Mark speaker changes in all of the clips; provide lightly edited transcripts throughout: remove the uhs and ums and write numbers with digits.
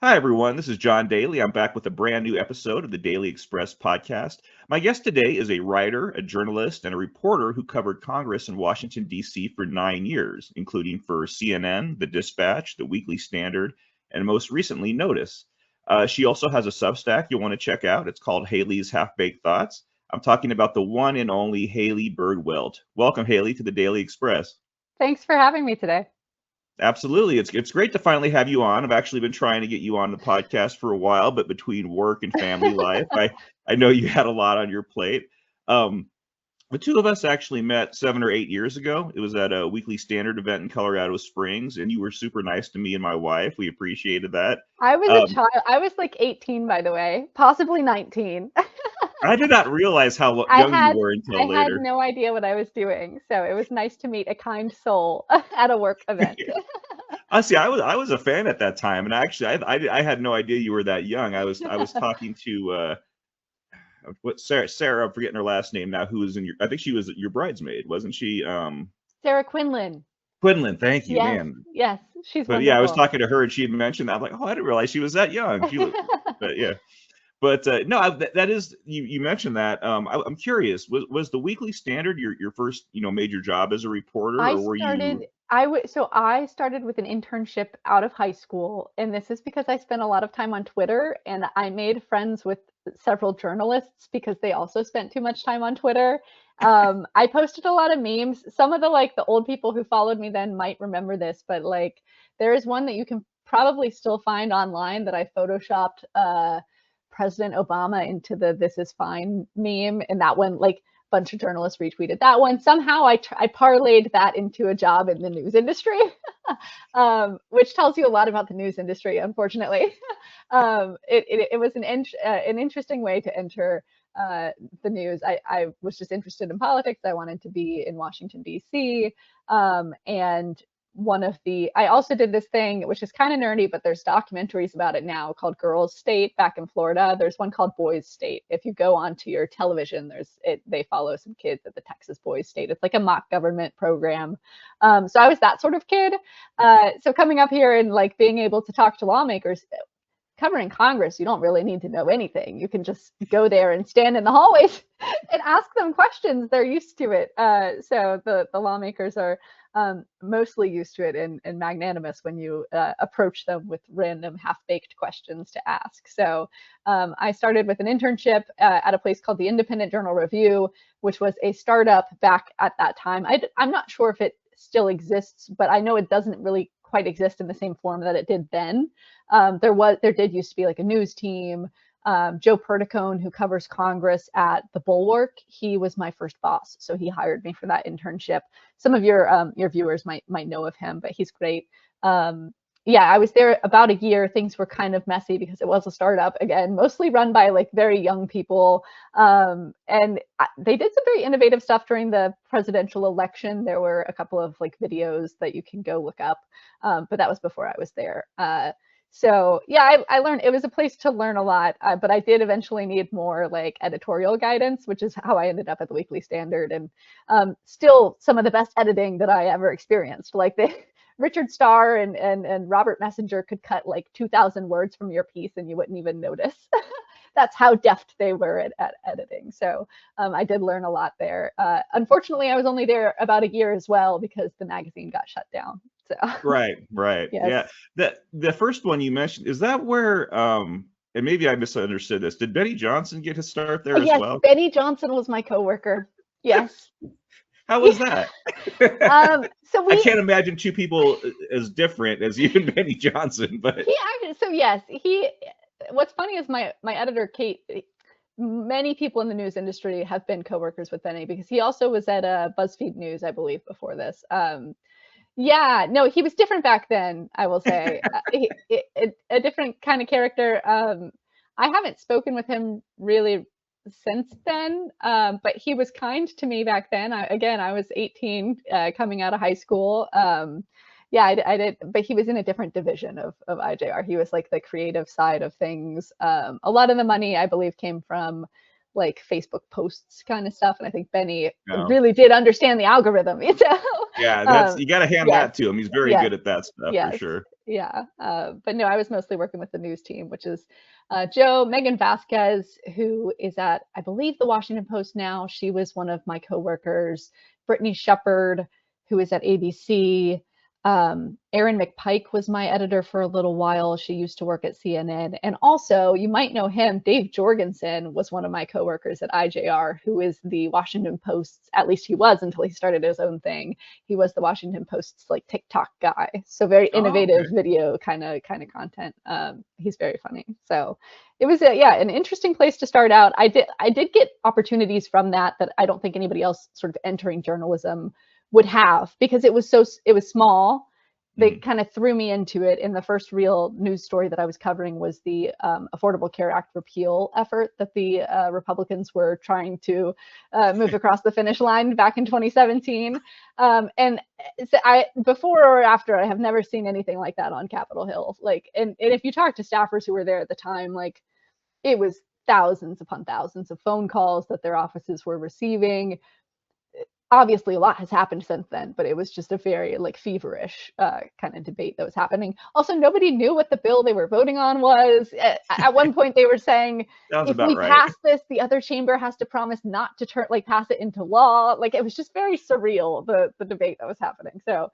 Speaker 1: Hi, everyone. This is John Daly. I'm back with a brand new episode of the Daly Express podcast. My guest today is a writer, a journalist, and a reporter who covered Congress in Washington, D.C. for 9 years, including for CNN, The Dispatch, The Weekly Standard, and most recently, Notice. She also has a Substack you'll want to check out. It's called Haley's Half-Baked Thoughts. I'm talking about the one and only Haley Byrd Wilt. Welcome, Haley, to the Daily Express.
Speaker 2: Thanks for having me today.
Speaker 1: Absolutely. It's great to finally have you on. I've actually been trying to get you on the podcast for a while, but between work and family life, I know you had a lot on your plate. Um, the two of us actually met 7 or 8 years ago. It was at a Weekly Standard event in Colorado Springs, and you were super nice to me and my wife. We appreciated that.
Speaker 2: I was a
Speaker 1: Um,
Speaker 2: child. I was like 18, by the way, possibly 19.
Speaker 1: I did not realize how
Speaker 2: I
Speaker 1: young you
Speaker 2: had
Speaker 1: were
Speaker 2: I
Speaker 1: until
Speaker 2: had
Speaker 1: later.
Speaker 2: no idea what I was doing, so it was nice to meet a kind soul at a work event.
Speaker 1: Honestly, I was a fan at that time, and actually, I had no idea you were that young. I was talking to what Sarah, I'm forgetting her last name now, who was in your, I think she was your bridesmaid, wasn't she?
Speaker 2: Sarah Quinlan.
Speaker 1: Quinlan, thank you,
Speaker 2: Yes,
Speaker 1: man.
Speaker 2: yes, she's
Speaker 1: But yeah, I was
Speaker 2: wonderful.
Speaker 1: talking to her and she had mentioned that. I'm like, oh, I didn't realize she was that young. But yeah. But no, that is, you mentioned that. I'm curious, was the Weekly Standard your first, major job as a reporter,
Speaker 2: I
Speaker 1: or were you?
Speaker 2: started I started with an internship out of high school, and this is because I spent a lot of time on Twitter and I made friends with several journalists because they also spent too much time on Twitter. I posted a lot of memes. Some of the old people who followed me then might remember this, but like there is one that you can probably still find online that I photoshopped President Obama into the "This is fine" meme, and that one like bunch of journalists retweeted that one. Somehow I parlayed that into a job in the news industry, which tells you a lot about the news industry, unfortunately. It was an interesting way to enter the news. I was just interested in politics. I wanted to be in Washington, D.C. And I also did this thing, which is kind of nerdy, but there's documentaries about it now called Girls State back in Florida. There's one called Boys State. If you go onto your television, they follow some kids at the Texas Boys State. It's like a mock government program. So I was that sort of kid. So coming up here and like being able to talk to lawmakers, covering Congress, you don't really need to know anything. You can just go there and stand in the hallways and ask them questions. They're used to it. So the lawmakers are mostly used to it and magnanimous when you approach them with random half-baked questions to ask. So I started with an internship at a place called the Independent Journal Review, which was a startup back at that time. I'm not sure if it still exists, but I know it doesn't really quite exist in the same form that it did then. There did used to be like a news team. Joe Perticone, who covers Congress at the Bulwark, he was my first boss, so he hired me for that internship. Some of your viewers might know of him, but he's great. Yeah, I was there about a year. Things were kind of messy because it was a startup again, mostly run by like very young people. And they did some very innovative stuff during the presidential election. There were a couple of like videos that you can go look up, but that was before I was there. So yeah, I learned it was a place to learn a lot, but I did eventually need more like editorial guidance, which is how I ended up at the Weekly Standard, and still some of the best editing that I ever experienced. Like the Richard Starr and Robert Messenger could cut like 2,000 words from your piece and you wouldn't even notice. That's how deft they were at editing. So I did learn a lot there. Unfortunately, I was only there about a year as well because the magazine got shut down. So
Speaker 1: Right, right.
Speaker 2: yes.
Speaker 1: Yeah. The first one you mentioned, is that where and maybe I misunderstood this. Did Benny Johnson get his start there as
Speaker 2: Yes,
Speaker 1: well?
Speaker 2: Benny Johnson was my coworker. Yes.
Speaker 1: How was
Speaker 2: Yeah.
Speaker 1: that?
Speaker 2: So
Speaker 1: I
Speaker 2: we
Speaker 1: can't imagine two people as different as you and Benny Johnson, but
Speaker 2: he actually so yes, he what's funny is my editor Kate, many people in the news industry have been coworkers with Benny because he also was at BuzzFeed News, I believe, before this. Yeah, no, he was different back then, I will say. A different kind of character. I haven't spoken with him really since then, but he was kind to me back then. Again, I was 18, coming out of high school. Yeah, I did, but he was in a different division of IJR. He was like the creative side of things. A lot of the money, I believe, came from like Facebook posts kind of stuff, and I think Benny
Speaker 1: no.
Speaker 2: really did understand the algorithm, you know.
Speaker 1: Yeah, that's
Speaker 2: Um,
Speaker 1: you got to hand
Speaker 2: yes,
Speaker 1: that to him. He's very
Speaker 2: yes,
Speaker 1: good at that stuff for
Speaker 2: yes,
Speaker 1: sure.
Speaker 2: yeah. But no, I was mostly working with the news team, which is Joe, Megan Vasquez, who is at, I believe, the Washington Post now. She was one of my coworkers. Brittany Shepard, who is at ABC. Erin McPike was my editor for a little while. She used to work at CNN. And also, you might know him, Dave Jorgensen was one of my coworkers at IJR, who is the Washington Post's, at least he was until he started his own thing. He was the Washington Post's like TikTok guy. So very
Speaker 1: Oh,
Speaker 2: innovative video kind of content. He's very funny. So it was yeah, an interesting place to start out. I did get opportunities from that I don't think anybody else sort of entering journalism would have, because it was small. They
Speaker 1: okay.
Speaker 2: kind of threw me into it. And the first real news story that I was covering was the Affordable Care Act repeal effort that the Republicans were trying to move across the finish line back in 2017. And so I, before or after, I have never seen anything like that on Capitol Hill. Like, and if you talk to staffers who were there at the time, like, it was thousands upon thousands of phone calls that their offices were receiving. Obviously a lot has happened since then, but it was just a very like feverish kind of debate that was happening. Also, nobody knew what the bill they were voting on was. At one point they were saying,
Speaker 1: Sounds
Speaker 2: if
Speaker 1: about
Speaker 2: we
Speaker 1: right.
Speaker 2: pass this, the other chamber has to promise not to pass it into law. Like, it was just very surreal, the debate that was happening. So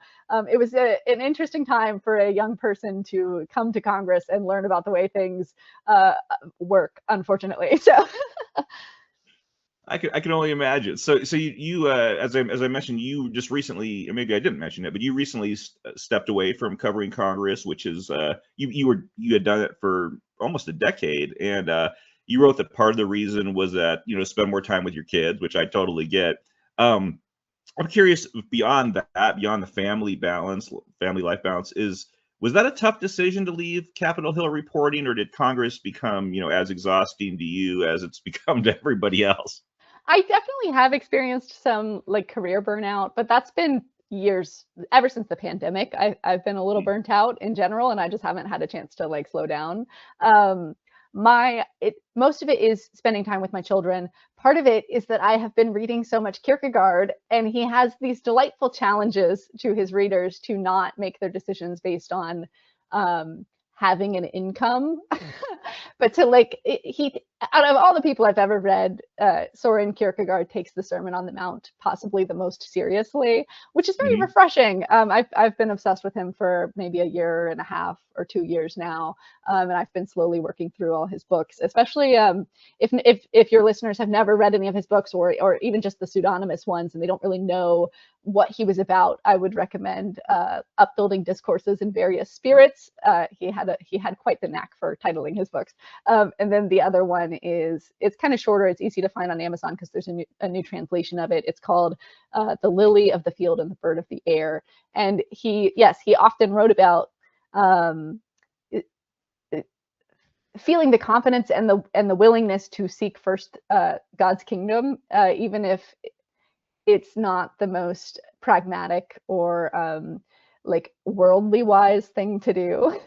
Speaker 2: it was an interesting time for a young person to come to Congress and learn about the way things work, unfortunately. So
Speaker 1: I can only imagine. So you as I mentioned, you just recently, or maybe I didn't mention it, but you recently stepped away from covering Congress, which is you had done it for almost a decade, and you wrote that part of the reason was that spend more time with your kids, which I totally get. Um, I'm curious, beyond that, beyond the family life balance, was that a tough decision to leave Capitol Hill reporting, or did Congress become as exhausting to you as it's become to everybody else?
Speaker 2: I definitely have experienced some like career burnout, but that's been years, ever since the pandemic. I've been a little
Speaker 1: Hmm.
Speaker 2: burnt out in general, and I just haven't had a chance to like slow down. Um, most of it is spending time with my children. Part of it is that I have been reading so much Kierkegaard, and he has these delightful challenges to his readers to not make their decisions based on having an income, but to like he out of all the people I've ever read, Soren Kierkegaard takes the Sermon on the Mount possibly the most seriously, which is very
Speaker 1: Hmm.
Speaker 2: refreshing. I've been obsessed with him for maybe a year and a half or 2 years now, and I've been slowly working through all his books. Especially if your listeners have never read any of his books, or even just the pseudonymous ones, and they don't really know what he was about, I would recommend Upbuilding Discourses in Various Spirits. He had quite the knack for titling his books. And then the other one is, it's kind of shorter. It's easy to find on Amazon because there's a new translation of it. It's called The Lily of the Field and the Bird of the Air. And he often wrote about um, feeling the confidence and the willingness to seek first God's kingdom, even if it's not the most pragmatic or like worldly wise thing to do.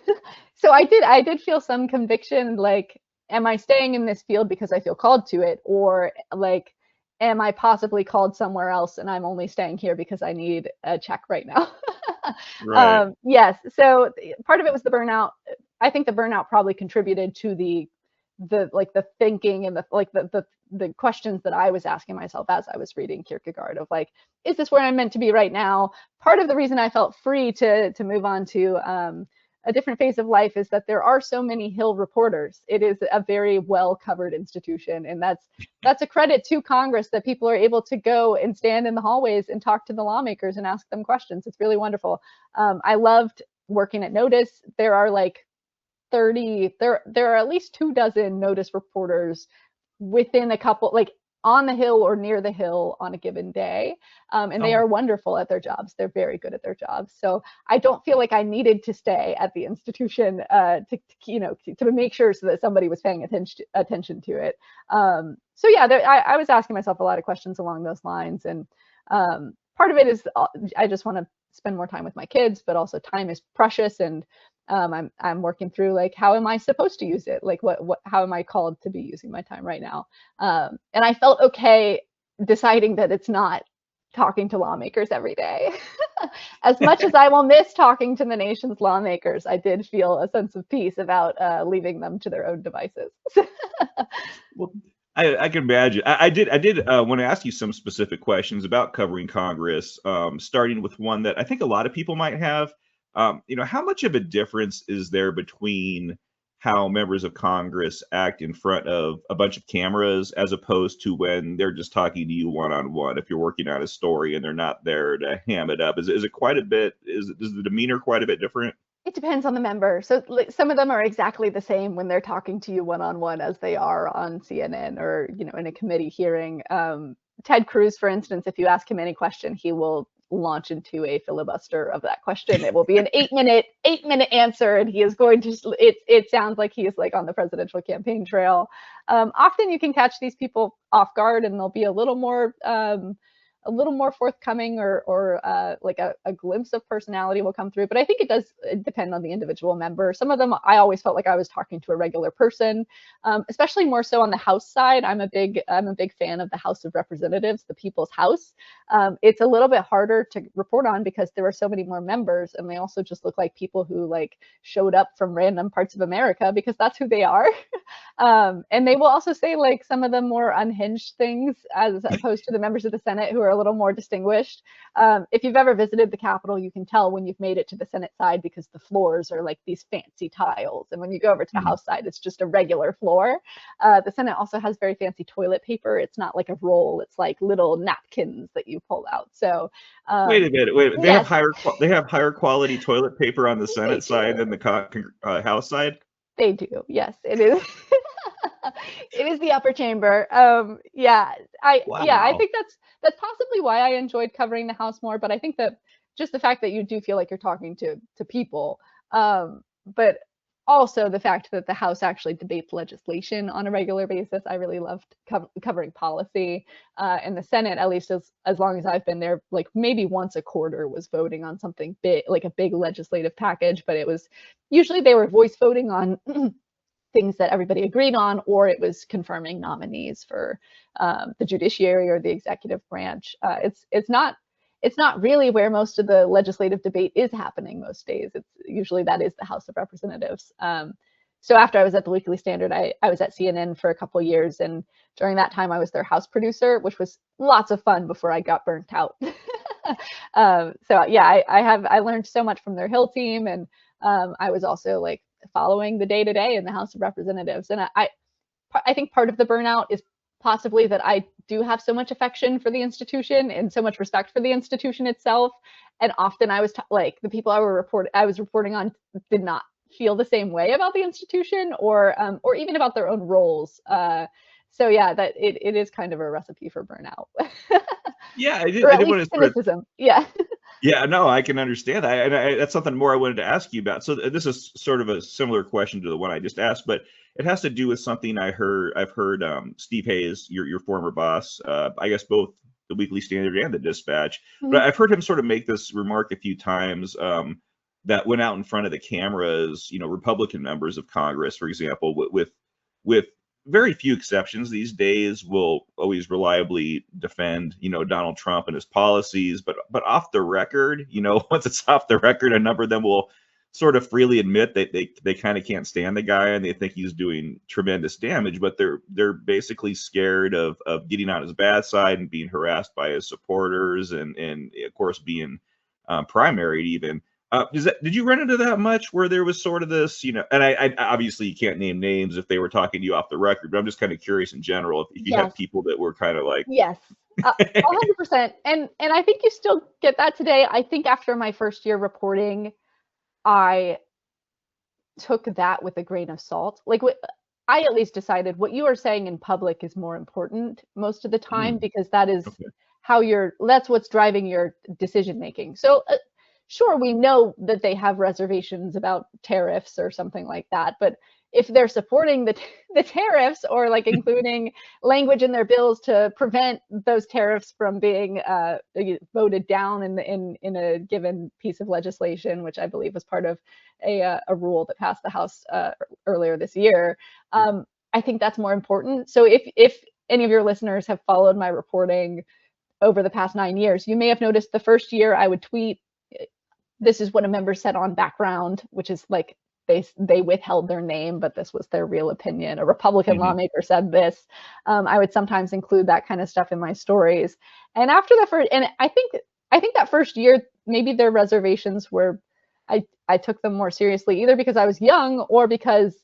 Speaker 2: So I did feel some conviction, like, am I staying in this field because I feel called to it, or like, am I possibly called somewhere else and I'm only staying here because I need a check right now?
Speaker 1: Right.
Speaker 2: Yes, so part of it was the burnout. I think the burnout probably contributed to the like the thinking and the like the questions that I was asking myself as I was reading Kierkegaard, of like, is this where I'm meant to be right now? Part of the reason I felt free to move on to a different phase of life is that there are so many Hill reporters. It is a very well covered institution, and that's a credit to Congress that people are able to go and stand in the hallways and talk to the lawmakers and ask them questions. It's really wonderful. I loved working at Notice. There are like 30, there are at least 24 Notice reporters within a couple, like on the Hill or near the Hill on a given day. And they
Speaker 1: Oh,
Speaker 2: are wonderful at their jobs. They're very good at their jobs. So I don't feel like I needed to stay at the institution to make sure so that somebody was paying attention to it. So yeah, I was asking myself a lot of questions along those lines. And part of it is I just want to spend more time with my kids, but also time is precious. And I'm working through, like, how am I supposed to use it? Like, how am I called to be using my time right now? And I felt okay deciding that it's not talking to lawmakers every day. As much as I will miss talking to the nation's lawmakers, I did feel a sense of peace about leaving them to their own devices.
Speaker 1: Well, I can imagine. I did want to ask you some specific questions about covering Congress, starting with one that I think a lot of people might have. How much of a difference is there between how members of Congress act in front of a bunch of cameras as opposed to when they're just talking to you one on one? If you're working on a story and they're not there to ham it up, is it quite a bit? Is the demeanor quite a bit different?
Speaker 2: It depends on the member. So like, some of them are exactly the same when they're talking to you one on one as they are on CNN or in a committee hearing. Ted Cruz, for instance, if you ask him any question, he will launch into a filibuster of that question. It will be an 8-minute answer, and he is going to. It sounds like he is like on the presidential campaign trail. Often you can catch these people off guard, and they'll be a little more forthcoming, or like a glimpse of personality will come through. But I think it does depend on the individual member. Some of them, I always felt like I was talking to a regular person, especially more so on the House side. I'm a big fan of the House of Representatives, the People's House. It's a little bit harder to report on because there are so many more members, and they also just look like people who like showed up from random parts of America because that's who they are. And they will also say like some of the more unhinged things as opposed to the members of the Senate who are a little more distinguished. If you've ever visited the Capitol, you can tell when you've made it to the Senate side because the floors are like these fancy tiles. And when you go over to the House side, it's just a regular floor. The Senate also has very fancy toilet paper. It's not like a roll. It's like little napkins that you pull out. So
Speaker 1: Wait a minute. Wait a minute.
Speaker 2: yes,
Speaker 1: They have higher quality toilet paper on the
Speaker 2: they
Speaker 1: Senate side
Speaker 2: do.
Speaker 1: than the House side.
Speaker 2: They do. Yes, it is. It is the upper chamber. I
Speaker 1: Wow.
Speaker 2: think that's possibly why I enjoyed covering the House more. But I think that just the fact that you do feel like you're talking to people, but also the fact that the House actually debates legislation on a regular basis. I really loved covering policy. And the Senate, at least as long as I've been there, like maybe once a quarter was voting on something big, like a big legislative package. But it was usually they were voice voting on things that everybody agreed on, or it was confirming nominees for the judiciary or the executive branch. It's not really where most of the legislative debate is happening most days. It's usually that is the House of Representatives. So after I was at the Weekly Standard, I was at CNN for a couple of years, and during that time I was their House producer, which was lots of fun before I got burnt out. So yeah, I learned so much from their Hill team, and I was also like following the day to day in the House of Representatives. And I think part of the burnout is possibly that I do have so much affection for the institution and so much respect for the institution itself. And often I was like the people I was reporting on did not feel the same way about the institution or even about their own roles. So yeah, that it is kind of a recipe for burnout,
Speaker 1: Yeah,
Speaker 2: or
Speaker 1: I
Speaker 2: at
Speaker 1: did
Speaker 2: least
Speaker 1: want to sort of.
Speaker 2: cynicism. Yeah.
Speaker 1: Yeah, no, I can understand that, and that's something more I wanted to ask you about. So this is sort of a similar question to the one I just asked, but it has to do with something I've heard Steve Hayes, your former boss, I guess both the Weekly Standard and the Dispatch, but
Speaker 2: Mhm.
Speaker 1: I've heard him sort of make this remark a few times that went out in front of the cameras, Republican members of Congress, for example, with very few exceptions these days, will always reliably defend, Donald Trump and his policies, but off the record, once it's off the record, a number of them will sort of freely admit that they kind of can't stand the guy and they think he's doing tremendous damage, but they're basically scared of getting on his bad side and being harassed by his supporters and of course being primaried even. Did you run into that much where there was sort of this, and I obviously you can't name names if they were talking to you off the record, but I'm just kind of curious in general if you had
Speaker 2: Yes.
Speaker 1: people that were kind of like,
Speaker 2: Yes, 100%. And I think you still get that today. I think after my first year reporting, I took that with a grain of salt. Like I at least decided what you are saying in public is more important most of the time
Speaker 1: mm,
Speaker 2: because that is
Speaker 1: okay,
Speaker 2: that's what's driving your decision making. So sure, we know that they have reservations about tariffs or something like that, but if they're supporting the tariffs or like including language in their bills to prevent those tariffs from being voted down in a given piece of legislation, which I believe was part of a rule that passed the House earlier this year, I think that's more important. So if any of your listeners have followed my reporting over the past 9 years. You may have noticed the first year I would tweet, this is what a member said on background, which is like they withheld their name, but this was their real opinion. A Republican
Speaker 1: Hmm.
Speaker 2: lawmaker said this. I would sometimes include that kind of stuff in my stories. And after the first, and I think that first year, maybe their reservations were, I took them more seriously, either because I was young or because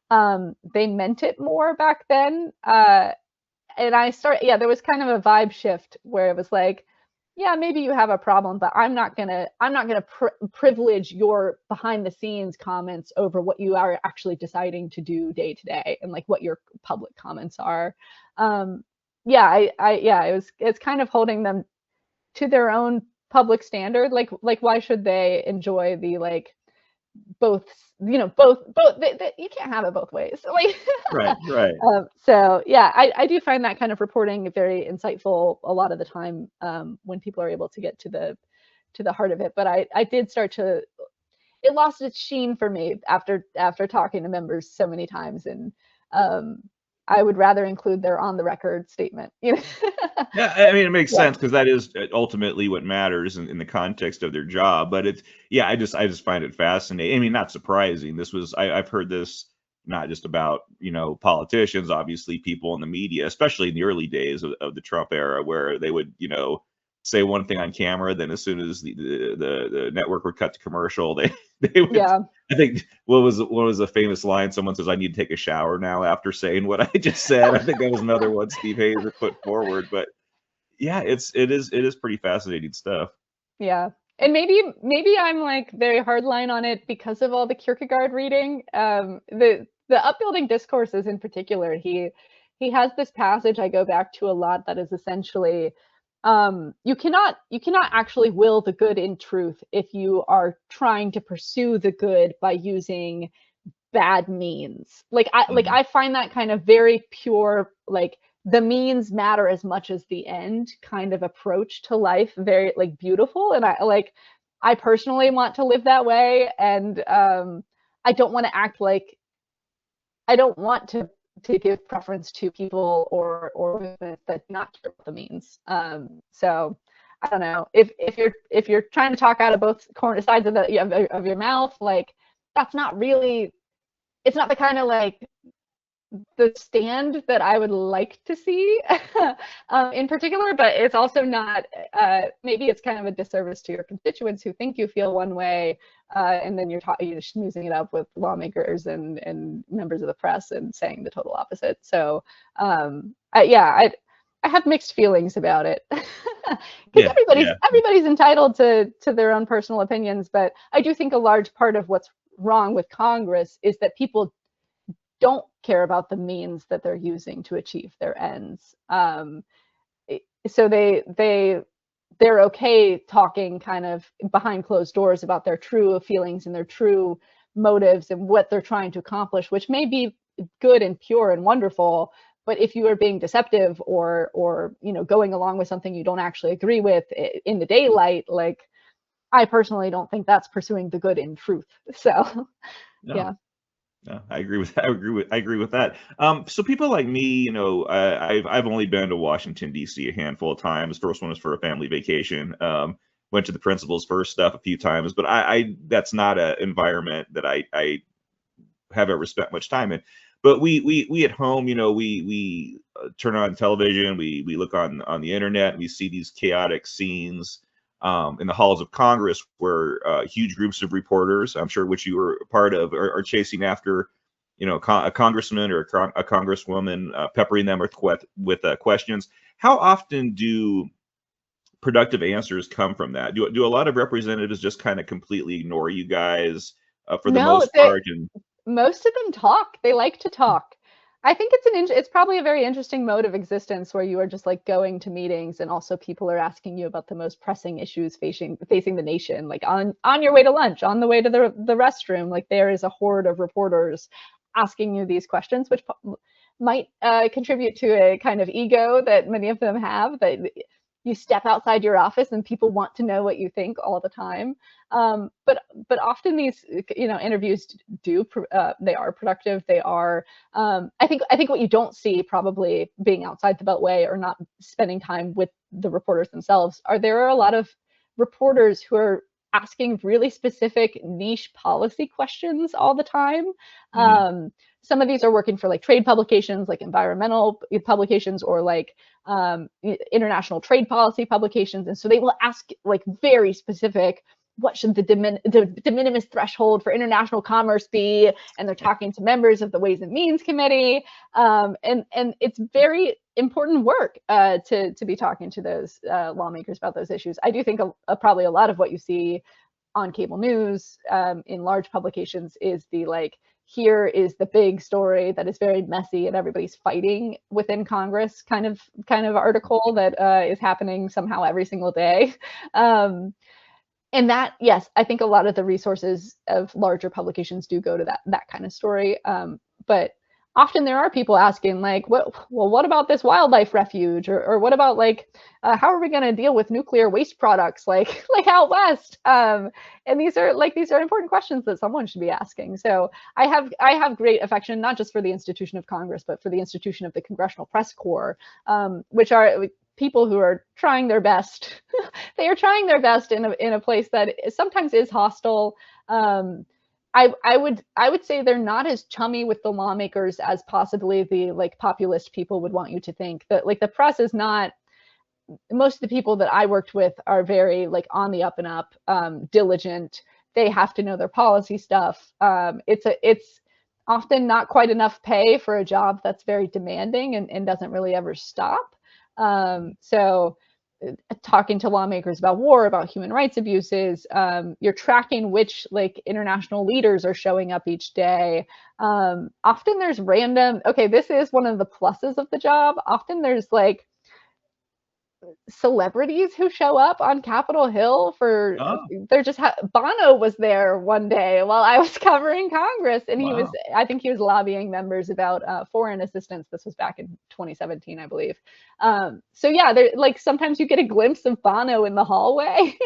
Speaker 2: they meant it more back then. And I started, yeah, there was kind of a vibe shift where it was like, yeah, maybe you have a problem, but I'm not gonna privilege your behind the scenes comments over what you are actually deciding to do day to day, and like what your public comments are. Yeah, yeah, it's kind of holding them to their own public standard. Like why should they enjoy the like both, you can't have it both ways. Like
Speaker 1: Right, right.
Speaker 2: so yeah, I do find that kind of reporting very insightful a lot of the time, when people are able to get to the heart of it. But I did start to, it lost its sheen for me after talking to members so many times, and um, I would rather include their on the record statement.
Speaker 1: Yeah, I mean, it makes
Speaker 2: Yeah,
Speaker 1: sense because that is ultimately what matters in the context of their job. But it's, yeah, I just find it fascinating. I mean, not surprising. I've heard this not just about, politicians, obviously people in the media, especially in the early days of the Trump era, where they would, say one thing on camera, then as soon as the network would cut to commercial, they would.
Speaker 2: yeah,
Speaker 1: I think what was a famous line? Someone says, "I need to take a shower now," after saying what I just said. I think that was another one Steve Hayes had put forward, but yeah, it is pretty fascinating stuff.
Speaker 2: yeah. And maybe I'm like very hardline on it because of all the Kierkegaard reading. The upbuilding discourses in particular, he has this passage I go back to a lot that is essentially, you cannot actually will the good in truth if you are trying to pursue the good by using bad means.
Speaker 1: Mhm.
Speaker 2: I find that kind of very pure, like the means matter as much as the end kind of approach to life, very like beautiful. And I personally want to live that way. And I don't want to act like, I don't want to give preference to people or movements that do not care about the means. So I don't know, if you're trying to talk out of both corner sides of your mouth, like that's not really, it's not the kind of like the stand that I would like to see, in particular, but it's also not, maybe it's kind of a disservice to your constituents who think you feel one way, and then you're schmoozing it up with lawmakers and members of the press and saying the total opposite. So, yeah, I have mixed feelings about it because
Speaker 1: Yeah,
Speaker 2: everybody's
Speaker 1: yeah,
Speaker 2: everybody's entitled to their own personal opinions, but I do think a large part of what's wrong with Congress is that people don't care about the means that they're using to achieve their ends. So they're okay talking kind of behind closed doors about their true feelings and their true motives and what they're trying to accomplish, which may be good and pure and wonderful. But if you are being deceptive or going along with something you don't actually agree with in the daylight, like I personally don't think that's pursuing the good in truth. So
Speaker 1: no,
Speaker 2: yeah.
Speaker 1: no, I agree with I agree with that. So people like me, I've only been to Washington D.C. a handful of times. First one was for a family vacation. Went to the principal's first stuff a few times, but I that's not an environment that I have ever spent much time in. But we at home, we turn on television, we look on the internet, and we see these chaotic scenes in the halls of Congress where huge groups of reporters, I'm sure which you were a part of, are chasing after, a congressman or a congresswoman, peppering them with questions. How often do productive answers come from that? Do a lot of representatives just kind of completely ignore you guys for the
Speaker 2: No,
Speaker 1: most part? And
Speaker 2: most of them talk. They like to talk. I think it's probably a very interesting mode of existence where you are just like going to meetings and also people are asking you about the most pressing issues facing the nation, like on your way to lunch, on the way to the restroom, like there is a horde of reporters asking you these questions, which might contribute to a kind of ego that many of them have, that you step outside your office and people want to know what you think all the time. But often these, interviews they are productive. They are, I think what you don't see, probably being outside the Beltway or not spending time with the reporters themselves, there are a lot of reporters who are asking really specific niche policy questions all the time.
Speaker 1: Hmm.
Speaker 2: Some of these are working for like trade publications, like environmental publications, or like international trade policy publications. And so they will ask like very specific, what should the de minimis threshold for international commerce be? And they're talking to members of the Ways and Means Committee. And it's very important work to be talking to those lawmakers about those issues. I do think probably a lot of what you see on cable news in large publications is the like, here is the big story that is very messy and everybody's fighting within Congress kind of article that is happening somehow every single day. And that, yes, I think a lot of the resources of larger publications do go to that kind of story. But often there are people asking like, what about this wildlife refuge, or what about like, how are we going to deal with nuclear waste products like out west? And these are important questions that someone should be asking. So I have great affection, not just for the institution of Congress, but for the institution of the Congressional Press Corps, which are people who are trying their best. They are trying their best in a place that sometimes is hostile. I would say they're not as chummy with the lawmakers as possibly the like populist people would want you to think. That like the press is not. Most of the people that I worked with are very like on the up and up, diligent. They have to know their policy stuff. It's often not quite enough pay for a job that's very demanding and doesn't really ever stop. So talking to lawmakers about war, about human rights abuses, you're tracking which like international leaders are showing up each day. Often there's this is one of the pluses of the job. Often there's like celebrities who show up on Capitol Hill for
Speaker 1: Oh,
Speaker 2: they're just Bono was there one day while I was covering Congress, and
Speaker 1: wow.
Speaker 2: I think he was lobbying members about foreign assistance. This was back in 2017, I believe. So yeah, there like sometimes you get a glimpse of Bono in the hallway.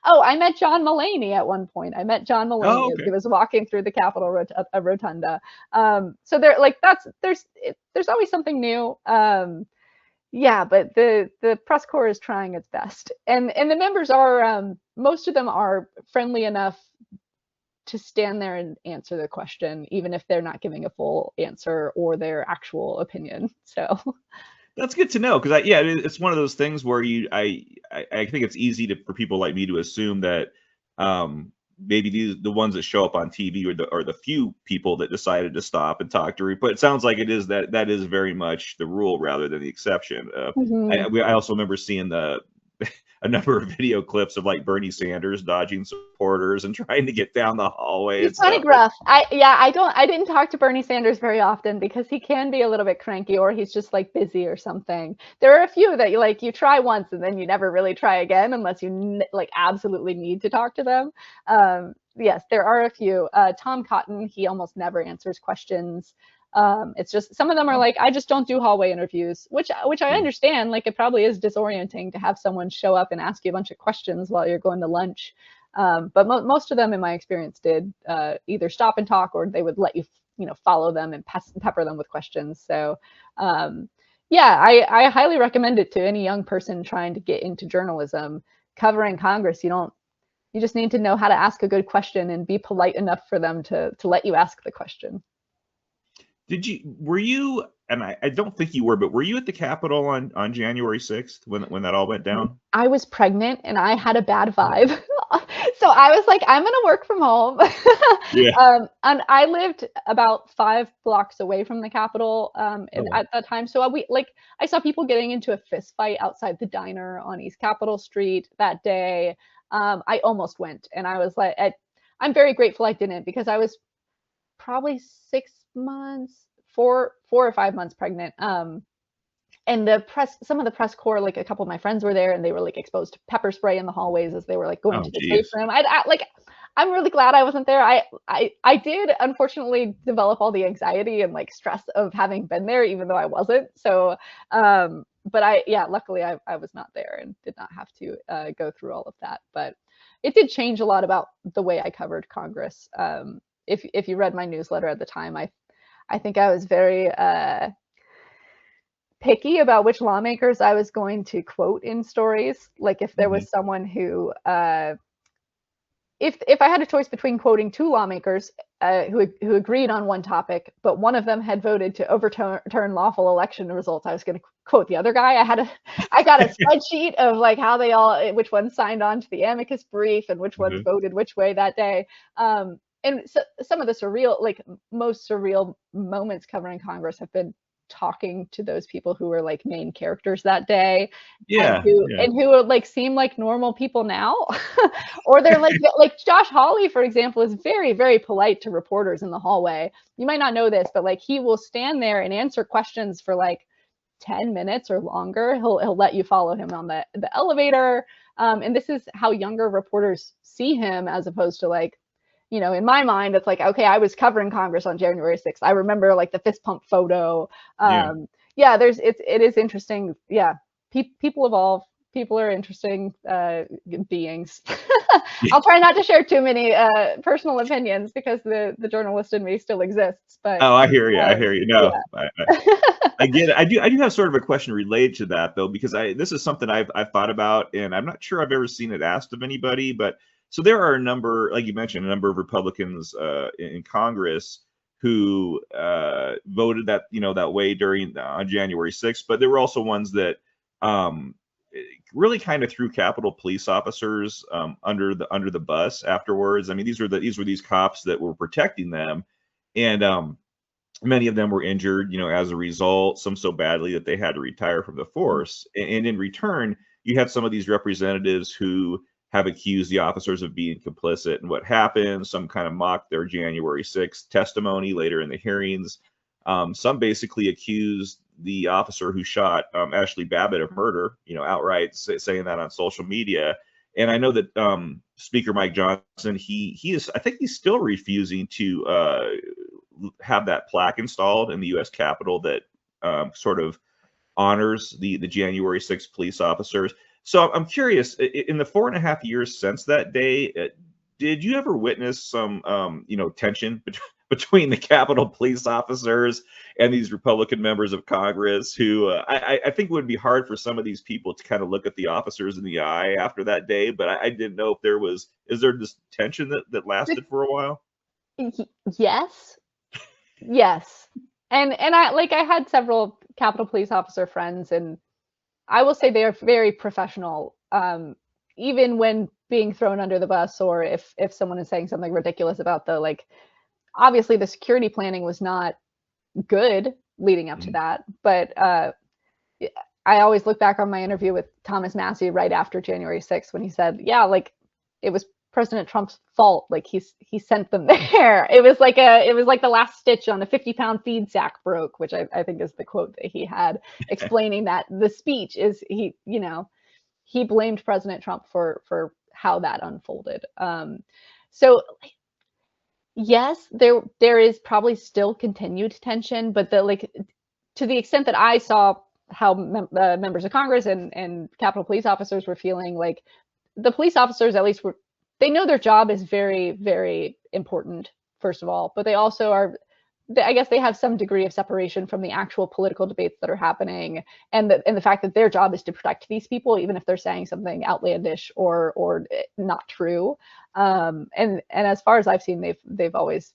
Speaker 2: Oh, I met John Mulaney at one point. I met John Mulaney
Speaker 1: Oh,
Speaker 2: as he
Speaker 1: okay.
Speaker 2: was walking through the Capitol rotunda. So there like there's always something new. Yeah, but the press corps is trying its best, and the members are most of them are friendly enough to stand there and answer the question, even if they're not giving a full answer or their actual opinion. So
Speaker 1: That's good to know because it's one of those things where I think it's easy for people like me to assume that maybe the ones that show up on TV are the few people that decided to stop and talk to her. But it sounds like it is that is very much the rule rather than the exception.
Speaker 2: mhm.
Speaker 1: I also remember seeing a number of video clips of like Bernie Sanders dodging supporters and trying to get down the hallway
Speaker 2: He's
Speaker 1: and
Speaker 2: kind
Speaker 1: stuff.
Speaker 2: of gruff. I didn't talk to Bernie Sanders very often because he can be a little bit cranky, or he's just like busy or something. There are a few that you try once and then you never really try again unless you like absolutely need to talk to them. Yes, there are a few. Tom Cotton, he almost never answers questions. It's just some of them are
Speaker 1: Oh,
Speaker 2: like, I just don't do hallway interviews, which I
Speaker 1: yeah.
Speaker 2: understand. Like it probably is disorienting to have someone show up and ask you a bunch of questions while you're going to lunch. But most of them, in my experience, did either stop and talk, or they would let you, follow them and pepper them with questions. So, yeah, I highly recommend it to any young person trying to get into journalism. Covering Congress, you just need to know how to ask a good question and be polite enough for them to let you ask the question.
Speaker 1: Were you, and I don't think you were, but were you at the Capitol on January 6th when that all went down?
Speaker 2: I was pregnant and I had a bad
Speaker 1: Oh,
Speaker 2: vibe. So I was like, I'm going to work from home.
Speaker 1: yeah.
Speaker 2: And I lived about 5 blocks away from the Capitol
Speaker 1: Oh,
Speaker 2: at that time. So I saw people getting into a fist fight outside the diner on East Capitol Street that day. I almost went, and I was like, I'm very grateful I didn't, because I was probably 6 months, 4 or 5 months pregnant. And some of the press corps, like a couple of my friends were there, and they were like exposed to pepper spray in the hallways as they were like going
Speaker 1: oh,
Speaker 2: to the safe
Speaker 1: geez.
Speaker 2: room. I'm really glad I wasn't there. I did unfortunately develop all the anxiety and like stress of having been there, even though I wasn't. So yeah, luckily I was not there and did not have to go through all of that. But it did change a lot about the way I covered Congress. If you read my newsletter at the time, I think I was very picky about which lawmakers I was going to quote in stories. Like if there
Speaker 1: Mhm.
Speaker 2: was someone who if I had a choice between quoting two lawmakers who agreed on one topic, but one of them had voted to overturn lawful election results, I was going to quote the other guy. I got a spreadsheet of like how they all, which ones signed on to the amicus brief and which ones
Speaker 1: Mhm.
Speaker 2: voted which way that day. And so, some of the surreal, like most surreal moments covering Congress have been talking to those people who were like main characters that day
Speaker 1: Yeah, yeah.
Speaker 2: and who like seem like normal people now or they're like Josh Hawley, for example, is very, very polite to reporters in the hallway. You might not know this, but like he will stand there and answer questions for like 10 minutes or longer. He'll let you follow him on the elevator. And this is how younger reporters see him, as opposed to like, you know, in my mind, it's like, okay, I was covering Congress on January 6th. I remember like the fist pump photo.
Speaker 1: Yeah.
Speaker 2: Yeah, it is interesting. Yeah, people evolve. People are interesting beings. I'll try not to share too many personal opinions because the journalist in me still exists. But
Speaker 1: Oh, I hear you. I hear you. No,
Speaker 2: yeah.
Speaker 1: I get it. I do have sort of a question related to that though, because this is something I've thought about, and I'm not sure I've ever seen it asked of anybody. But so there are a number, like you mentioned, a number of Republicans in Congress who voted that that way during on January 6th, but there were also ones that um, really kind of threw Capitol Police officers under the bus afterwards. I mean, these were these cops that were protecting them, and many of them were injured, as a result, some so badly that they had to retire from the force. And in return, you have some of these representatives who have accused the officers of being complicit in what happened. Some kind of mocked their January 6th testimony later in the hearings. Some basically accused the officer who shot Ashley Babbitt of murder, outright saying that on social media. And I know that Speaker Mike Johnson, he is, I think he's still refusing to have that plaque installed in the U.S. Capitol that sort of honors the January 6th police officers. So I'm curious, in the 4.5 years since that day, did you ever witness some tension between the Capitol police officers and these Republican members of Congress who I think it would be hard for some of these people to kind of look at the officers in the eye after that day, but I didn't know if is there this tension that lasted for a while?
Speaker 2: Yes, yes. And I had several Capitol Police officer friends, and I will say they are very professional. Even when being thrown under the bus, or if someone is saying something ridiculous about the like, obviously the security planning was not good leading up to
Speaker 1: Mhm.
Speaker 2: that. But I always look back on my interview with Thomas Massie right after January 6th when he said, "Yeah, like it was President Trump's fault. Like he sent them there. It was like the last stitch on a 50-pound feed sack broke," which I think is the quote that he had explaining that the speech is he blamed President Trump for how that unfolded. So yes, there is probably still continued tension, but to the extent that I saw how members of Congress and Capitol Police officers were feeling, like the police officers at least they know their job is very, very important, first of all, but they also are, I guess they have some degree of separation from the actual political debates that are happening, and the fact that their job is to protect these people, even if they're saying something outlandish or not true. And as far as I've seen, they've always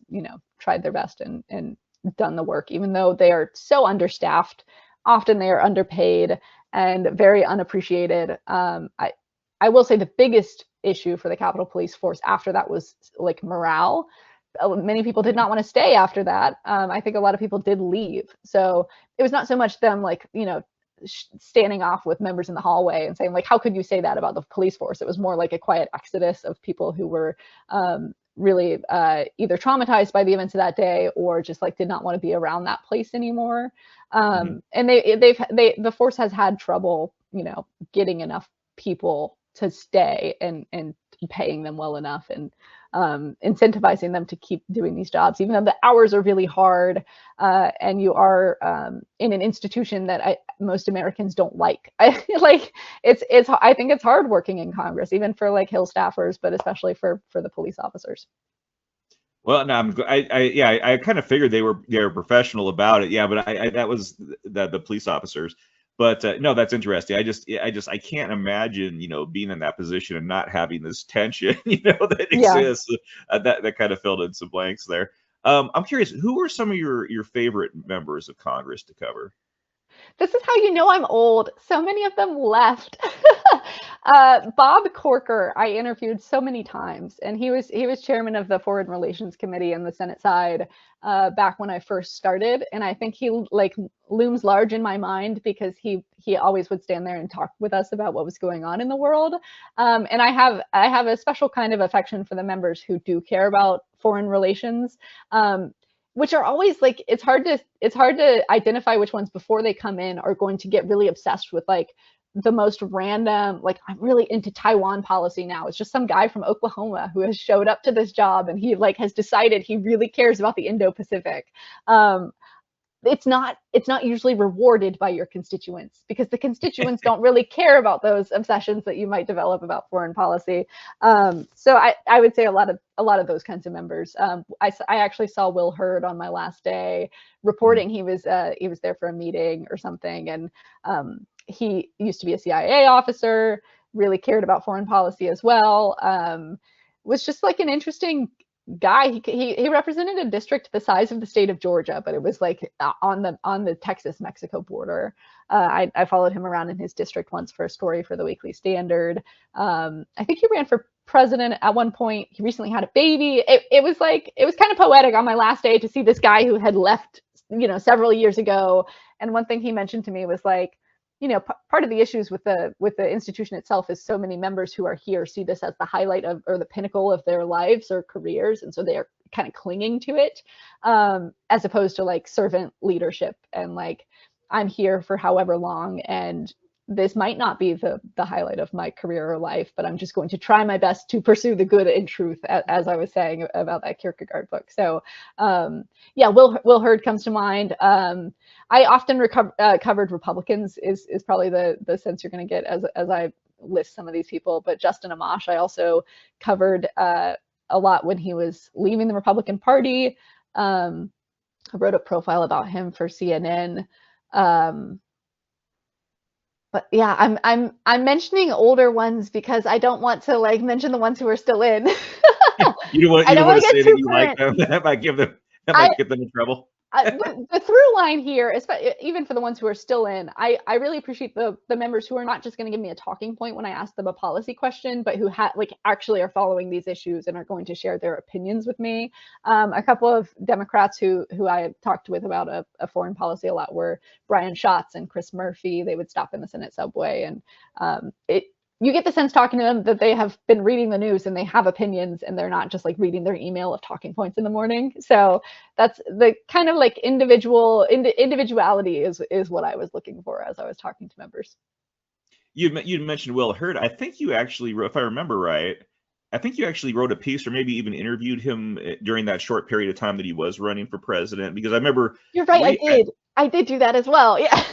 Speaker 2: tried their best and done the work, even though they are so understaffed. Often they are underpaid and very unappreciated. I will say the biggest issue for the Capitol Police Force after that was like morale. Many people did not want to stay after that. I think a lot of people did leave. So it was not so much them like, standing off with members in the hallway and saying like, how could you say that about the police force? It was more like a quiet exodus of people who were really either traumatized by the events of that day or just like did not want to be around that place anymore.
Speaker 1: Mhm.
Speaker 2: And the force has had trouble, getting enough people to stay, and paying them well enough, and incentivizing them to keep doing these jobs, even though the hours are really hard, and you are in an institution that most Americans don't like. I think it's hard working in Congress, even for like Hill staffers, but especially for the police officers.
Speaker 1: Well, no, I kind of figured they were professional about it. Yeah, but that was the police officers. But no, that's interesting. I can't imagine, being in that position and not having this tension, that
Speaker 2: Yeah.
Speaker 1: exists. That kind of filled in some blanks there. I'm curious, who are some of your favorite members of Congress to cover?
Speaker 2: This is how you know I'm old. So many of them left. Bob Corker, I interviewed so many times, and he was chairman of the Foreign Relations Committee in the Senate side back when I first started, and I think he like looms large in my mind because he always would stand there and talk with us about what was going on in the world. And I have a special kind of affection for the members who do care about foreign relations. Which are always like, it's hard to identify which ones before they come in are going to get really obsessed with like the most random, like I'm really into Taiwan policy now. It's just some guy from Oklahoma who has showed up to this job and he like has decided he really cares about the Indo-Pacific. It's not usually rewarded by your constituents, because the constituents don't really care about those obsessions that you might develop about foreign policy. So I would say a lot of those kinds of members. I actually saw Will Hurd on my last day reporting. He was there for a meeting or something, and he used to be a CIA officer, really cared about foreign policy as well. Was just like an interesting guy. He represented a district the size of the state of Georgia, but it was like on the Texas-Mexico border. I followed him around in his district once for a story for the Weekly Standard. I think he ran for president at one point. He recently had a baby. It was kind of poetic on my last day to see this guy who had left, several years ago. And one thing he mentioned to me was like, part of the issues with the institution itself is so many members who are here see this as the highlight of, or the pinnacle of their lives or careers, and so they are kind of clinging to it, as opposed to like servant leadership and like, I'm here for however long, and this might not be the highlight of my career or life, but I'm just going to try my best to pursue the good and truth, as I was saying about that Kierkegaard book. So yeah, Will Hurd comes to mind. I often covered Republicans is probably the sense you're going to get as I list some of these people. But Justin Amash, I also covered a lot when he was leaving the Republican Party. I wrote a profile about him for CNN. But yeah, I'm mentioning older ones because I don't want to like mention the ones who are still in.
Speaker 1: You don't want
Speaker 2: I don't want to
Speaker 1: to say
Speaker 2: get
Speaker 1: that
Speaker 2: too
Speaker 1: you like
Speaker 2: current.
Speaker 1: them. That might get them in trouble.
Speaker 2: The through line here, even for the ones who are still in, I really appreciate the members who are not just going to give me a talking point when I ask them a policy question, but who like actually are following these issues and are going to share their opinions with me. A couple of Democrats who I talked with about a foreign policy a lot were Brian Schatz and Chris Murphy. They would stop in the Senate subway, and you get the sense talking to them that they have been reading the news and they have opinions, and they're not just like reading their email of talking points in the morning. So that's the kind of like individuality is what I was looking for as I was talking to members.
Speaker 1: You mentioned Will Hurd. I think you actually wrote, if I remember right, I think you actually wrote a piece or maybe even interviewed him during that short period of time that he was running for president. Because I remember,
Speaker 2: You're right, I did do that as well. Yeah.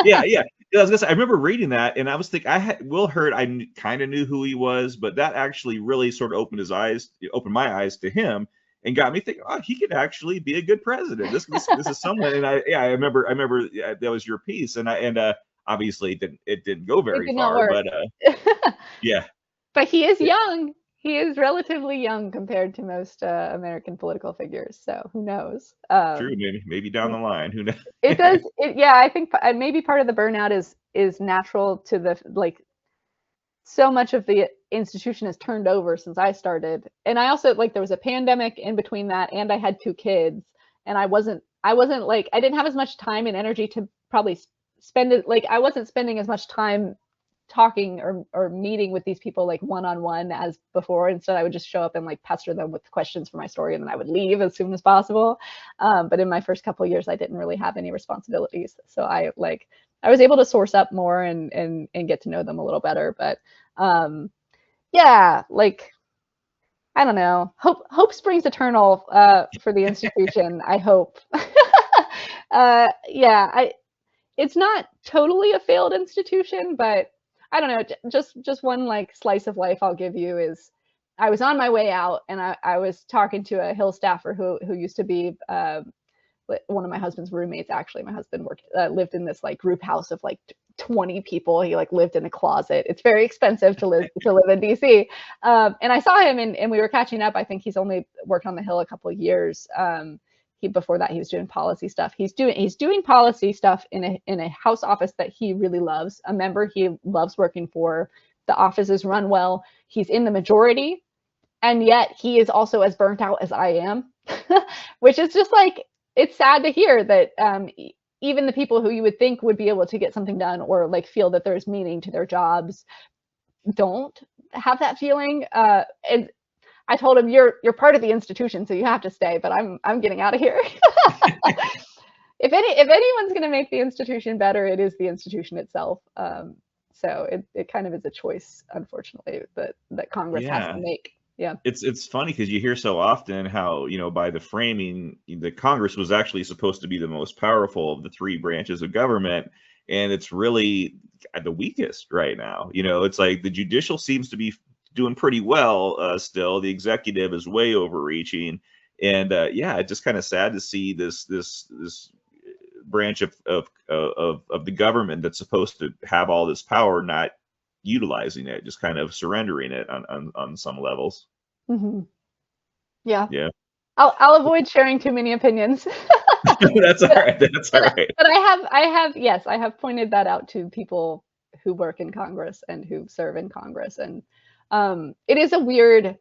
Speaker 1: yeah. I remember reading that, and I was thinking, Will Hurd. I kind of knew who he was, but that actually really sort of opened my eyes to him, and got me thinking, oh, he could actually be a good president. This is someone, and I remember that was your piece, and obviously it didn't go
Speaker 2: It
Speaker 1: very
Speaker 2: did not
Speaker 1: far,
Speaker 2: work.
Speaker 1: but yeah.
Speaker 2: But he is
Speaker 1: Yeah.
Speaker 2: young. He is relatively young compared to most American political figures. So who knows?
Speaker 1: True, maybe down the line. Who knows?
Speaker 2: It does. Yeah, I think maybe part of the burnout is natural to the like. So much of the institution has turned over since I started, and I also like there was a pandemic in between that, and I had two kids, and I wasn't like I didn't have as much time and energy to probably spend it. Like I wasn't spending as much time talking or meeting with these people like one-on-one as before. Instead, I would just show up and like pester them with questions for my story, and then I would leave as soon as possible. But in my first couple of years, I didn't really have any responsibilities, so I was able to source up more and get to know them a little better. But Um, yeah, like I don't know. Hope springs eternal for the institution. I hope. Yeah, it's not totally a failed institution, but I don't know. Just one like slice of life I'll give you is I was on my way out and I was talking to a Hill staffer who used to be one of my husband's roommates. Actually, my husband lived in this like group house of like 20 people. He like lived in a closet. It's very expensive to live in DC. And I saw him and we were catching up. I think he's only worked on the Hill a couple of years. Before that he was doing policy stuff. He's doing policy stuff in a house office that he really loves, a member he loves working for. The office is run well. He's in the majority, and yet he is also as burnt out as I am, which is just like, it's sad to hear that even the people who you would think would be able to get something done or like feel that there's meaning to their jobs don't have that feeling. And I told him, you're part of the institution, so you have to stay, but I'm getting out of here. If anyone's going to make the institution better, it is the institution itself. So it kind of is a choice, unfortunately, that Congress has to make. Yeah.
Speaker 1: It's funny because you hear so often how, by the framing, the Congress was actually supposed to be the most powerful of the three branches of government, and it's really the weakest right now. It's like the judicial seems to be doing pretty well still. The executive is way overreaching, and yeah, it's just kind of sad to see this branch of the government that's supposed to have all this power not utilizing it, just kind of surrendering it on some levels.
Speaker 2: Mm-hmm. Yeah.
Speaker 1: Yeah.
Speaker 2: I'll avoid sharing too many opinions.
Speaker 1: That's all right. That's all right.
Speaker 2: But I have pointed that out to people who work in Congress and who serve in Congress, and it is a weird.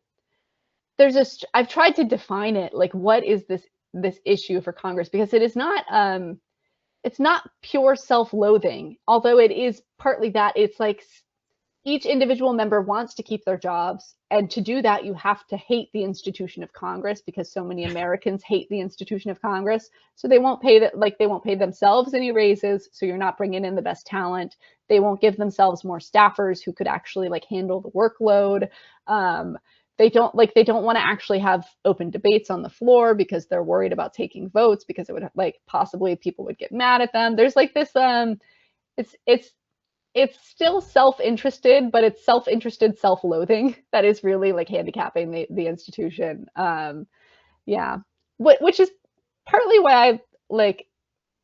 Speaker 2: I've tried to define it, like what is this issue for Congress, because it is not it's not pure self-loathing, although it is partly that. It's like each individual member wants to keep their jobs, and to do that you have to hate the institution of Congress, because so many Americans hate the institution of Congress. So they won't pay they won't pay themselves any raises, so you're not bringing in the best talent. They won't give themselves more staffers who could actually like handle the workload. They don't want to actually have open debates on the floor because they're worried about taking votes, because it would like possibly people would get mad at them. There's like this it's still self-interested, but it's self-interested self-loathing that is really like handicapping the institution. Yeah, which is partly why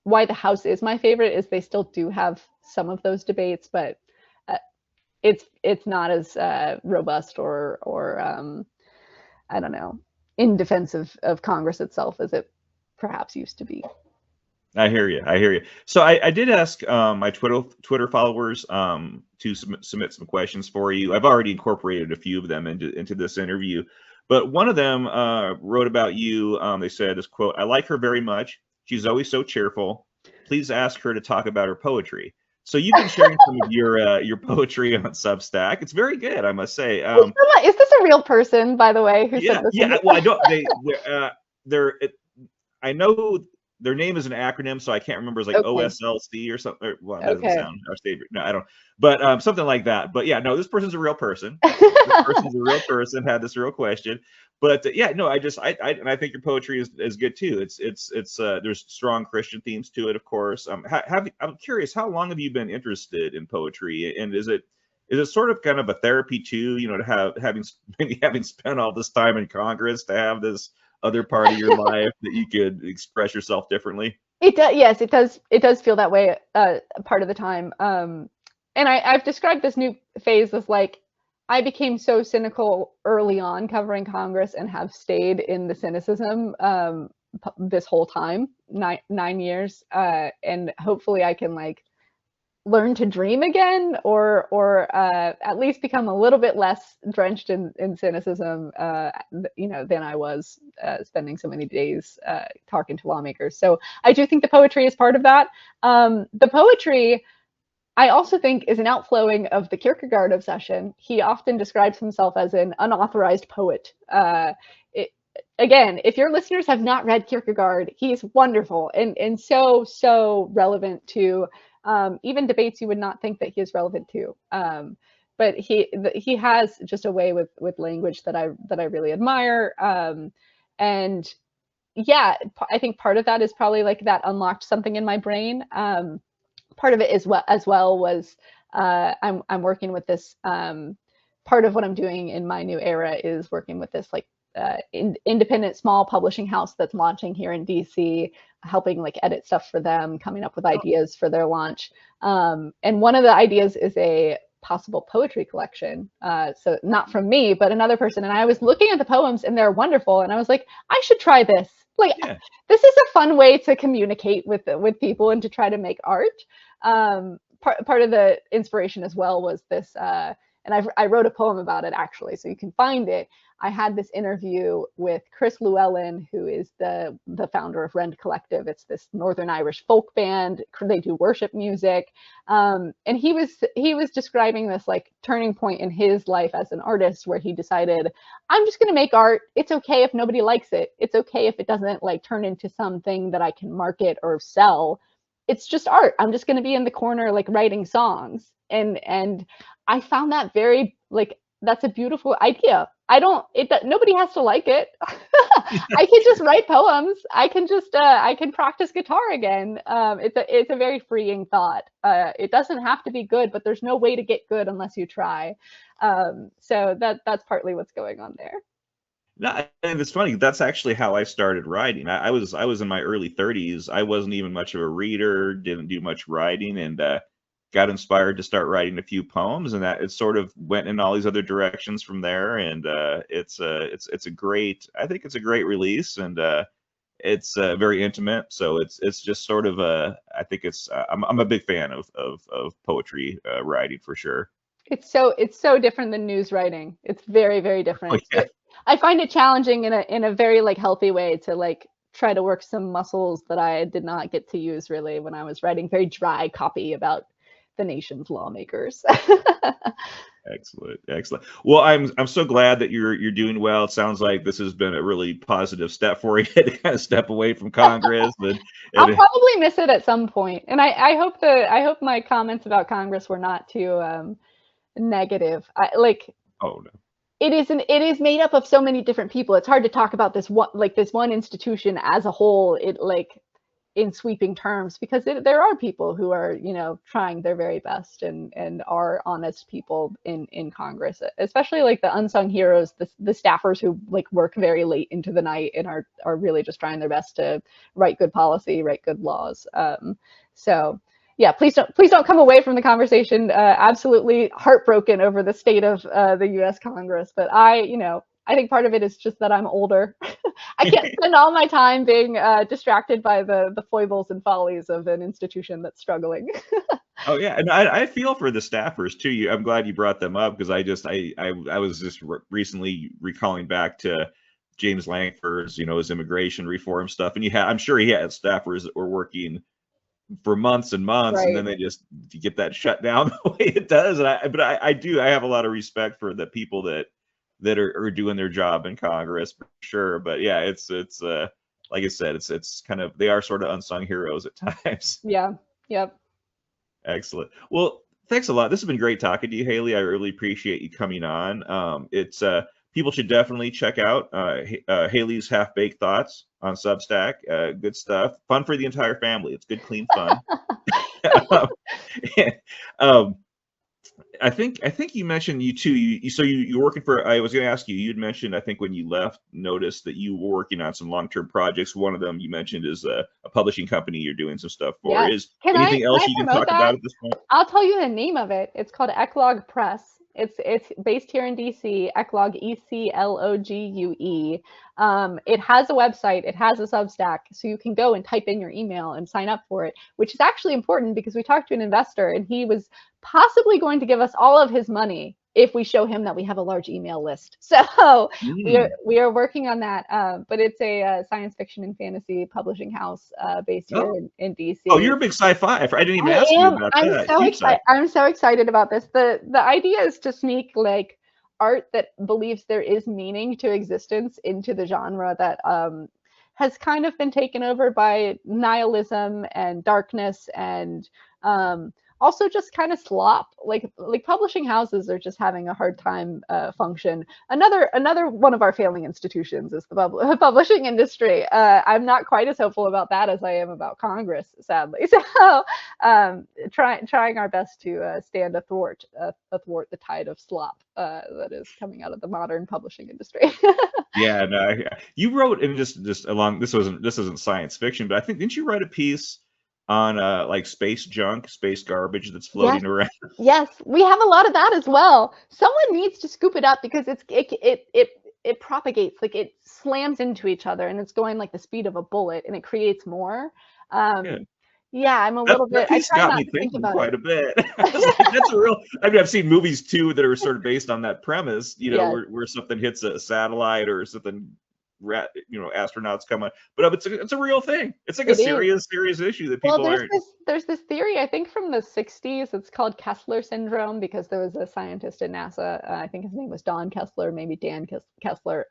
Speaker 2: why the House is my favorite, is they still do have some of those debates, but it's not as robust or I don't know, in defense of Congress itself as it perhaps used to be.
Speaker 1: I hear you. I hear you. So I did ask my Twitter followers to submit some questions for you. I've already incorporated a few of them into this interview, but one of them wrote about you. They said this quote: "I like her very much. She's always so cheerful. Please ask her to talk about her poetry." So you've been sharing some of your poetry on Substack. It's very good, I must say.
Speaker 2: Is this a real person, by the way? Who
Speaker 1: yeah,
Speaker 2: said this?
Speaker 1: Yeah. Well, I don't. I know their name is an acronym, so I can't remember. It's like okay. OSLC or something. Well, that doesn't sound our favorite. No, I don't. But something like that. But yeah, no, this person's a real person. This person's a real person. Had this real question. But yeah, no, I think your poetry is good too. It's there's strong Christian themes to it, of course. I'm curious, how long have you been interested in poetry, and is it sort of kind of a therapy too? To having spent all this time in Congress, to have this other part of your life that you could express yourself differently?
Speaker 2: It does. Yes, it does. It does feel that way part of the time. And I've described this new phase as like, I became so cynical early on covering Congress and have stayed in the cynicism this whole time, 9 years. And hopefully I can like learn to dream again, or at least become a little bit less drenched in cynicism, than I was spending so many days talking to lawmakers. So I do think the poetry is part of that. The poetry, I also think, is an outflowing of the Kierkegaard obsession. He often describes himself as an unauthorized poet. Again, if your listeners have not read Kierkegaard, he's wonderful and so relevant to even debates you would not think that he is relevant to. but he has just a way with language that I really admire. And yeah, I think part of that is probably like that unlocked something in my brain. Part of it as well was I'm working with this. Part of what I'm doing in my new era is working with this like independent small publishing house that's launching here in DC, helping like edit stuff for them, coming up with ideas for their launch. And one of the ideas is a possible poetry collection. So not from me, but another person. And I was looking at the poems and they're wonderful. And I was like, I should try this. Like,
Speaker 1: Yeah.
Speaker 2: this is a fun way to communicate with people and to try to make art. Part of the inspiration as well was this, and I wrote a poem about it actually, so you can find it. I had this interview with Chris Llewellyn, who is the founder of Rend Collective. It's this Northern Irish folk band. They do worship music, and he was describing this like turning point in his life as an artist, where he decided, I'm just going to make art. It's okay if nobody likes it. It's okay if it doesn't like turn into something that I can market or sell. It's just art. I'm just going to be in the corner like writing songs, and I found that very like, that's a beautiful idea. Nobody has to like it. I can just write poems. I can practice guitar again. It's a very freeing thought. It doesn't have to be good, but there's no way to get good unless you try. So that's partly what's going on there.
Speaker 1: No, and it's funny. That's actually how I started writing. I was in my early 30s. I wasn't even much of a reader, didn't do much writing, and got inspired to start writing a few poems, and that it sort of went in all these other directions from there. And it's a great. I think it's a great release, and it's very intimate. So it's just sort of a. I think I'm a big fan of poetry writing for sure.
Speaker 2: It's so different than news writing. It's very, very
Speaker 1: Oh
Speaker 2: different.
Speaker 1: yeah.
Speaker 2: I find it challenging in a very like healthy way to like try to work some muscles that I did not get to use really when I was writing very dry copy about the nation's lawmakers.
Speaker 1: Excellent, excellent. Well, I'm so glad that you're doing well. It sounds like this has been a really positive step for you to kind of step away from Congress.
Speaker 2: I'll
Speaker 1: And
Speaker 2: probably miss it at some point, and I hope my comments about Congress were not too negative.
Speaker 1: oh no.
Speaker 2: It is made up of so many different people. It's hard to talk about this one institution as a whole. It like in sweeping terms, because there are people who are trying their very best and are honest people in Congress, especially like the unsung heroes, the staffers who like work very late into the night and are really just trying their best to write good policy, write good laws. So yeah, please don't come away from the conversation absolutely heartbroken over the state of the U.S. Congress. But I think part of it is just that I'm older. I can't spend all my time being distracted by the foibles and follies of an institution that's struggling.
Speaker 1: Oh yeah, and I feel for the staffers too. I'm glad you brought them up because I was just recently recalling back to James Lankford's his immigration reform stuff, and I'm sure he had staffers that were working for months and months, and
Speaker 2: Right.
Speaker 1: then they just get that shut down the way it does. And I have a lot of respect for the people that are doing their job in Congress for sure. But yeah, it's like I said, it's kind of they are sort of unsung heroes at times.
Speaker 2: Yeah. Yep.
Speaker 1: Excellent. Well, thanks a lot. This has been great talking to you, Haley. I really appreciate you coming on. It's people should definitely check out Haley's Half Baked Thoughts on Substack. Good stuff. Fun for the entire family. It's good, clean fun. um, I think you mentioned you too. You're working for. I was going to ask you. You'd mentioned I think when you left, noticed that you were working on some long-term projects. One of them you mentioned is a publishing company you're doing some stuff for.
Speaker 2: Yes.
Speaker 1: Is
Speaker 2: Can
Speaker 1: anything else
Speaker 2: I
Speaker 1: you can
Speaker 2: promote
Speaker 1: talk about
Speaker 2: that?
Speaker 1: at this point?
Speaker 2: I'll tell you the name of it. It's called Eclogue Press. It's based here in DC. Eclogue, Eclogue. It has a website. It has a Substack, so you can go and type in your email and sign up for it, which is actually important because we talked to an investor and he was possibly going to give us all of his money if we show him that we have a large email list. So
Speaker 1: Mm.
Speaker 2: we are working on that. But it's a science fiction and fantasy publishing house based here
Speaker 1: Oh,
Speaker 2: in
Speaker 1: oh,
Speaker 2: DC.
Speaker 1: you're a big sci-fi. I didn't even
Speaker 2: I
Speaker 1: ask you
Speaker 2: am.
Speaker 1: about
Speaker 2: I'm
Speaker 1: that.
Speaker 2: so
Speaker 1: Huge sci-fi.
Speaker 2: excited. I'm so excited about this. The idea is to sneak like art that believes there is meaning to existence into the genre that has kind of been taken over by nihilism and darkness and also just kind of slop. Like publishing houses are just having a hard time function. Another one of our failing institutions is the publishing industry. I'm not quite as hopeful about that as I am about Congress, sadly. So trying our best to stand athwart the tide of slop that is coming out of the modern publishing industry.
Speaker 1: Yeah, no, you wrote, and just along, this isn't science fiction, but I think, didn't you write a piece on like space junk, space garbage that's
Speaker 2: Yes,
Speaker 1: floating around?
Speaker 2: yes, we have a lot of that as well. Someone needs to scoop it up because it propagates, like it slams into each other and it's going like the speed of a bullet and it creates more.
Speaker 1: Yeah.
Speaker 2: Um, yeah, I'm a
Speaker 1: That
Speaker 2: little
Speaker 1: that
Speaker 2: bit. I
Speaker 1: piece
Speaker 2: try
Speaker 1: got
Speaker 2: not
Speaker 1: me
Speaker 2: to think
Speaker 1: thinking
Speaker 2: about it.
Speaker 1: quite a bit. I was like, that's a real. I mean, I've seen movies too that are sort of based on that premise,
Speaker 2: Yes,
Speaker 1: where something hits a satellite or something, astronauts come on. But it's a real thing. It's like a
Speaker 2: it is.
Speaker 1: serious issue that
Speaker 2: Well,
Speaker 1: people aren't.
Speaker 2: there's this theory I think from the 60s. It's called Kessler syndrome because there was a scientist at NASA. I think his name was Don Kessler, maybe Dan Kessler,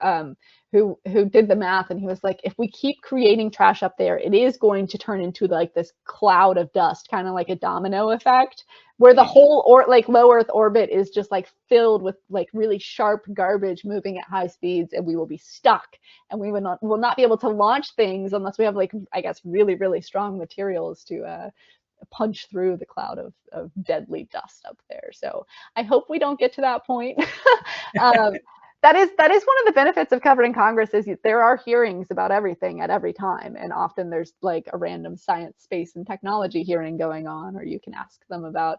Speaker 2: who did the math, and he was like, if we keep creating trash up there, it is going to turn into like this cloud of dust, kind of like a domino effect, where the
Speaker 1: Mm,
Speaker 2: whole or like low Earth orbit is just like filled with like really sharp garbage moving at high speeds, and we will be stuck, and we will not be able to launch things unless we have like, I guess, really strong materials to punch through the cloud of deadly dust up there. So I hope we don't get to that point. um, that is one of the benefits of covering Congress is there are hearings about everything at every time, and often there's like a random science, space, and technology hearing going on, or you can ask them about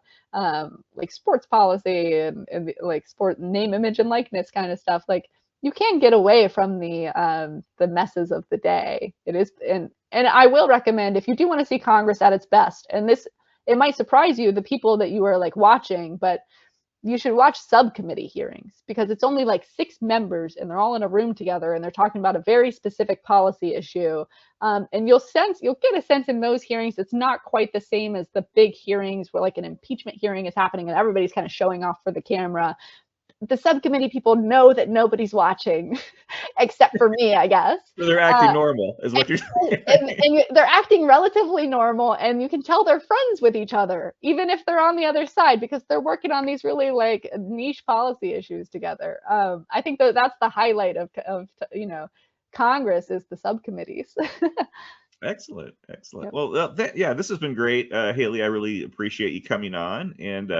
Speaker 2: like sports policy and like sport name, image, and likeness kind of stuff. Like you can get away from the messes of the day. It is, and I will recommend if you do want to see Congress at its best, and this it might surprise you the people that you are like watching, but you should watch subcommittee hearings because it's only like 6 members and they're all in a room together and they're talking about a very specific policy issue. And you'll get a sense in those hearings it's not quite the same as the big hearings where like an impeachment hearing is happening and everybody's kind of showing off for the camera. The subcommittee people know that nobody's watching except for me, I guess.
Speaker 1: they're acting normal, is what you're saying.
Speaker 2: And they're acting relatively normal, and you can tell they're friends with each other, even if they're on the other side, because they're working on these really like niche policy issues together. I think that's the highlight of Congress is the subcommittees.
Speaker 1: Excellent, excellent.
Speaker 2: Yep.
Speaker 1: Well, yeah, this has been great, Haley. I really appreciate you coming on, and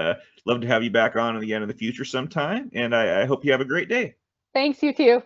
Speaker 1: love to have you back on again in the future sometime. And I hope you have a great day.
Speaker 2: Thanks, you too.